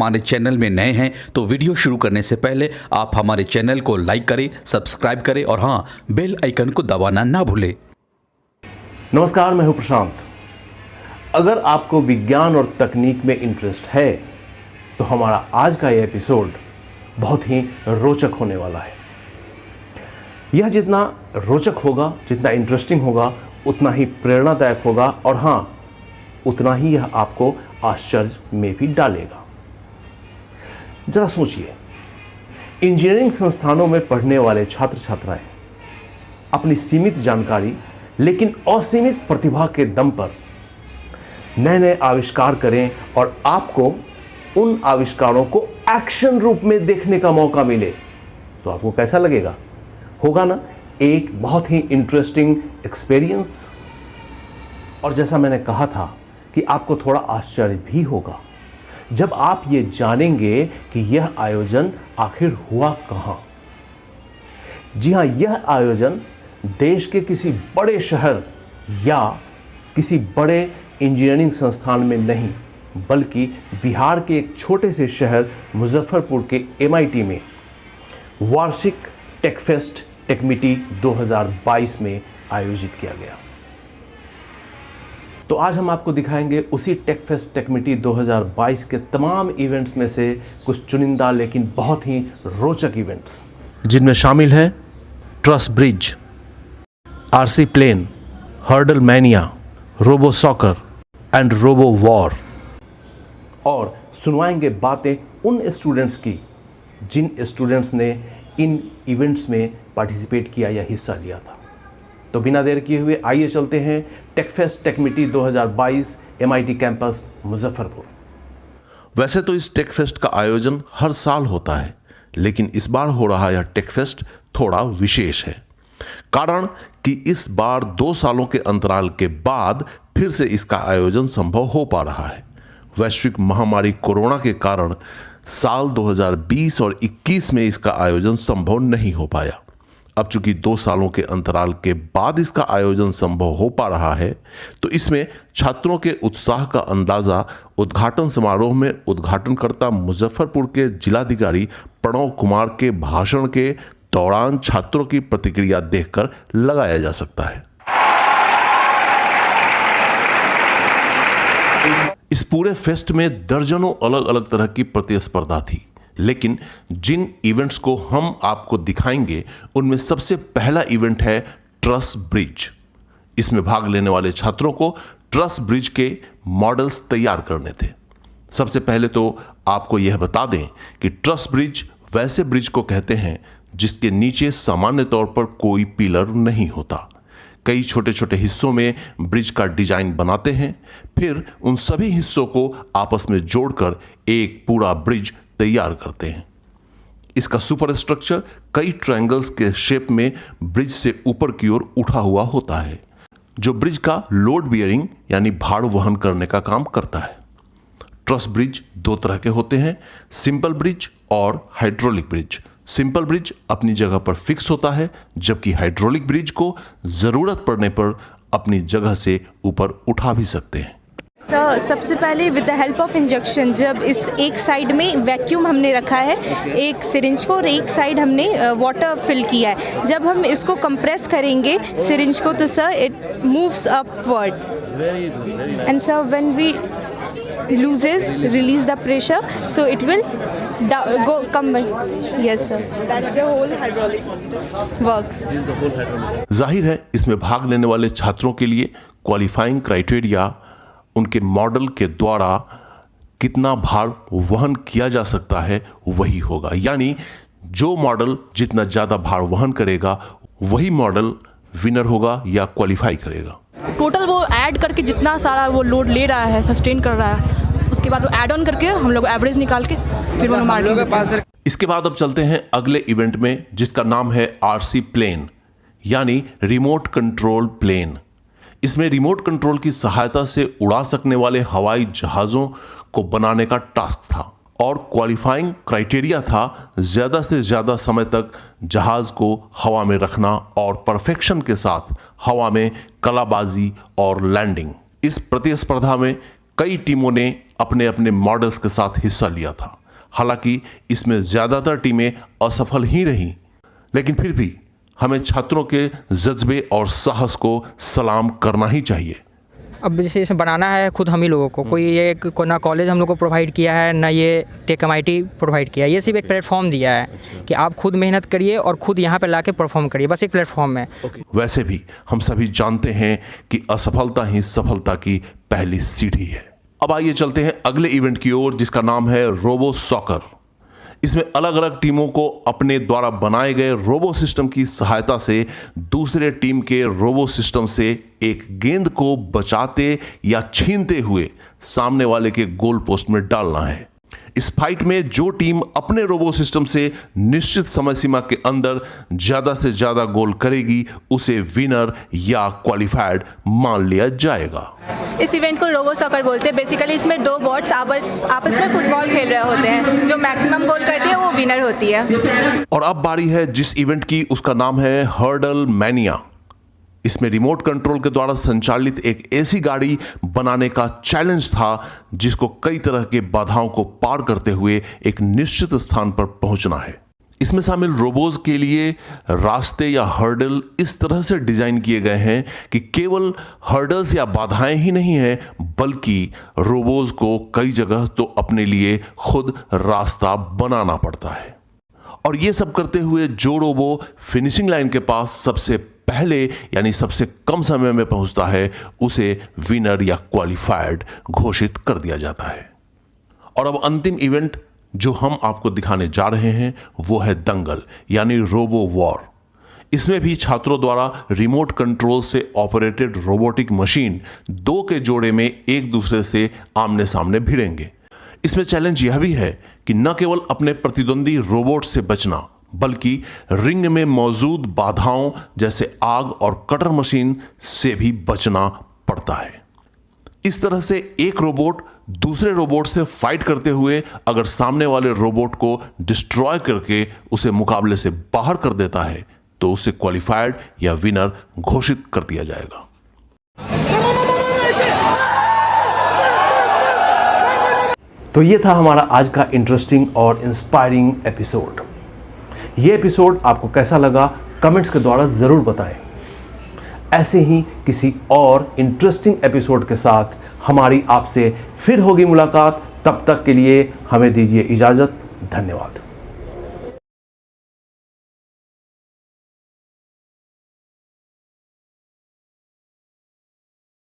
हमारे चैनल में नए हैं तो वीडियो शुरू करने से पहले आप हमारे चैनल को लाइक करें, सब्सक्राइब करें और हाँ, बेल आइकन को दबाना ना भूलें। नमस्कार, मैं हूं प्रशांत। अगर आपको विज्ञान और तकनीक में इंटरेस्ट है तो हमारा आज का यह एपिसोड बहुत ही रोचक होने वाला है। यह जितना रोचक होगा, जितना इंटरेस्टिंग होगा, उतना ही प्रेरणादायक होगा और हाँ, उतना ही यह आपको आश्चर्य में भी डालेगा। जरा सोचिए, इंजीनियरिंग संस्थानों में पढ़ने वाले छात्र छात्राएं अपनी सीमित जानकारी लेकिन असीमित प्रतिभा के दम पर नए नए आविष्कार करें और आपको उन आविष्कारों को एक्शन रूप में देखने का मौका मिले तो आपको कैसा लगेगा? होगा ना एक बहुत ही इंटरेस्टिंग एक्सपीरियंस। और जैसा मैंने कहा था कि आपको थोड़ा आश्चर्य भी होगा जब आप ये जानेंगे कि यह आयोजन आखिर हुआ कहां। जी हां, यह आयोजन देश के किसी बड़े शहर या किसी बड़े इंजीनियरिंग संस्थान में नहीं, बल्कि बिहार के एक छोटे से शहर मुजफ्फरपुर के MIT में वार्षिक टेकफेस्ट टेकमिटी 2022 में आयोजित किया गया। तो आज हम आपको दिखाएंगे उसी टेकफेस्ट टेकमिटी 2022 के तमाम इवेंट्स में से कुछ चुनिंदा लेकिन बहुत ही रोचक इवेंट्स, जिनमें शामिल है truss bridge, RC plane, hurdle mania, robo soccer and robo war. और सुनवाएंगे बातें उन स्टूडेंट्स की जिन स्टूडेंट्स ने इन इवेंट्स में पार्टिसिपेट किया या हिस्सा लिया था। तो बिना देर किए हुए आइए चलते हैं टेकफेस्ट टेकमिटी 2022 MIT कैंपस मुजफ्फरपुर। वैसे तो इस टेकफेस्ट का आयोजन हर साल होता है, लेकिन इस बार हो रहा यह टेकफेस्ट थोड़ा विशेष है। कारण कि इस बार 2 सालों के अंतराल के बाद फिर से इसका आयोजन संभव हो पा रहा है। वैश्विक महामारी कोरोना के कारण साल 2020 और 21 में इसका आयोजन संभव नहीं हो पाया। अब चूंकि 2 सालों के अंतराल के बाद इसका आयोजन संभव हो पा रहा है, तो इसमें छात्रों के उत्साह का अंदाजा उद्घाटन समारोह में उद्घाटनकर्ता मुजफ्फरपुर के जिलाधिकारी प्रणव कुमार के भाषण के दौरान छात्रों की प्रतिक्रिया देखकर लगाया जा सकता है। इस पूरे फेस्ट में दर्जनों अलग अलग तरह की प्रतिस्पर्धा थी, लेकिन जिन इवेंट्स को हम आपको दिखाएंगे उनमें सबसे पहला इवेंट है ट्रस ब्रिज। इसमें भाग लेने वाले छात्रों को ट्रस ब्रिज के मॉडल्स तैयार करने थे। सबसे पहले तो आपको यह बता दें कि ट्रस ब्रिज वैसे ब्रिज को कहते हैं जिसके नीचे सामान्य तौर पर कोई पिलर नहीं होता। कई छोटे छोटे हिस्सों में ब्रिज का डिजाइन बनाते हैं, फिर उन सभी हिस्सों को आपस में जोड़कर एक पूरा ब्रिज तैयार करते हैं। इसका सुपर स्ट्रक्चर कई ट्रायंगल्स के शेप में ब्रिज से ऊपर की ओर उठा हुआ होता है, जो ब्रिज का लोड बियरिंग यानी भार वहन करने का काम करता है। ट्रस ब्रिज 2 तरह के होते हैं, सिंपल ब्रिज और हाइड्रोलिक ब्रिज। सिंपल ब्रिज अपनी जगह पर फिक्स होता है, जबकि हाइड्रोलिक ब्रिज को जरूरत पड़ने पर अपनी जगह से ऊपर उठा भी सकते हैं। सबसे पहले with the help of injection, जब इस एक साइड में वैक्यूम हमने रखा है एक सिरिंज को और एक साइड हमने वाटर फिल किया है। जब हम इसको कंप्रेस करेंगे सिरिंज को तो sir it moves upward and sir when we loses release the pressure so it will go come yes sir that the whole hydraulic system works। जाहिर है इसमें भाग लेने वाले छात्रों के लिए क्वालिफाइंग क्राइटेरिया उनके मॉडल के द्वारा कितना भार वहन किया जा सकता है वही होगा। यानी जो मॉडल जितना ज्यादा भार वहन करेगा वही मॉडल विनर होगा या क्वालिफाई करेगा। टोटल वो ऐड करके जितना सारा वो लोड ले रहा है, सस्टेन कर रहा है, उसके बाद वो ऐड ऑन करके हम लोग एवरेज निकाल के फिर वो मार्केट। इसके बाद अब चलते हैं अगले इवेंट में, जिसका नाम है RC प्लेन यानी रिमोट कंट्रोल प्लेन। इसमें रिमोट कंट्रोल की सहायता से उड़ा सकने वाले हवाई जहाज़ों को बनाने का टास्क था और क्वालिफाइंग क्राइटेरिया था ज़्यादा से ज़्यादा समय तक जहाज़ को हवा में रखना और परफेक्शन के साथ हवा में कलाबाजी और लैंडिंग। इस प्रतिस्पर्धा में कई टीमों ने अपने अपने मॉडल्स के साथ हिस्सा लिया था। हालांकि इसमें ज़्यादातर टीमें असफल ही रहीं, लेकिन फिर भी हमें छात्रों के जज्बे और साहस को सलाम करना ही चाहिए। अब जैसे इसमें बनाना है खुद हम ही लोगों को, कोई ये ना कॉलेज हम लोग को प्रोवाइड किया है ना ये टेक MIT प्रोवाइड किया है। ये सिर्फ एक प्लेटफॉर्म दिया है कि आप खुद मेहनत करिए और खुद यहाँ पे लाके परफॉर्म करिए, बस एक प्लेटफॉर्म है। वैसे भी हम सभी जानते हैं कि असफलता ही सफलता की पहली सीढ़ी है। अब आइए चलते हैं अगले इवेंट की ओर, जिसका नाम है रोबो सॉकर। इसमें अलग अलग टीमों को अपने द्वारा बनाए गए रोबो सिस्टम की सहायता से दूसरे टीम के रोबो सिस्टम से एक गेंद को बचाते या छीनते हुए सामने वाले के गोल पोस्ट में डालना है। इस फाइट में जो टीम अपने रोबो सिस्टम से निश्चित समय सीमा के अंदर ज्यादा से ज्यादा गोल करेगी उसे विनर या क्वालिफाइड मान लिया जाएगा। इस इवेंट को रोबो सॉकर बोलते हैं। बेसिकली इसमें दो बॉट्स आपस में फुटबॉल खेल रहे होते हैं, जो मैक्सिमम गोल करती है वो विनर होती है। और अब बारी है जिस इवेंट की, उसका नाम है हर्डल मैनिया। इसमें रिमोट कंट्रोल के द्वारा संचालित एक ऐसी गाड़ी बनाने का चैलेंज था जिसको कई तरह के बाधाओं को पार करते हुए एक निश्चित स्थान पर पहुंचना है। इसमें शामिल रोबोज के लिए रास्ते या हर्डल इस तरह से डिजाइन किए गए हैं कि केवल हर्डल्स या बाधाएं ही नहीं हैं, बल्कि रोबोज को कई जगह तो अपने लिए खुद रास्ता बनाना पड़ता है। और ये सब करते हुए जो रोबो फिनिशिंग लाइन के पास सबसे पहले यानी सबसे कम समय में पहुंचता है उसे विनर या क्वालिफाइड घोषित कर दिया जाता है। और अब अंतिम इवेंट जो हम आपको दिखाने जा रहे हैं वो है दंगल यानी रोबो वॉर। इसमें भी छात्रों द्वारा रिमोट कंट्रोल से ऑपरेटेड रोबोटिक मशीन दो के जोड़े में एक दूसरे से आमने सामने भिड़ेंगे। इसमें चैलेंज यह भी है कि न केवल अपने प्रतिद्वंदी रोबोट से बचना, बल्कि रिंग में मौजूद बाधाओं जैसे आग और कटर मशीन से भी बचना पड़ता है। इस तरह से एक रोबोट दूसरे रोबोट से फाइट करते हुए अगर सामने वाले रोबोट को डिस्ट्रॉय करके उसे मुकाबले से बाहर कर देता है तो उसे क्वालिफाइड या विनर घोषित कर दिया जाएगा। तो ये था हमारा आज का इंटरेस्टिंग और इंस्पायरिंग एपिसोड। ये एपिसोड आपको कैसा लगा कमेंट्स के द्वारा ज़रूर बताएं। ऐसे ही किसी और इंटरेस्टिंग एपिसोड के साथ हमारी आपसे फिर होगी मुलाकात। तब तक के लिए हमें दीजिए इजाज़त। धन्यवाद।